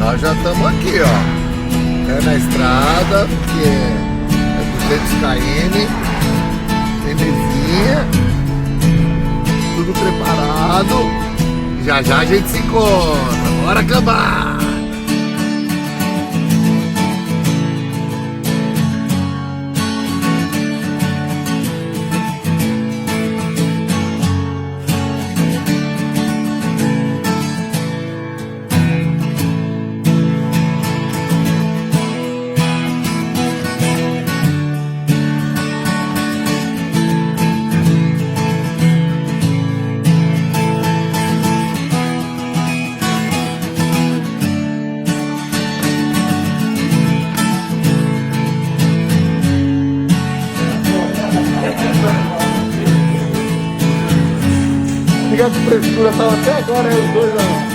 Nós já estamos aqui, ó. É na estrada, que é 200 km. Benezinha. Tudo preparado. Já já a gente se encontra. Bora acabar! Liga de frescura, tava até agora aí os dois, ó.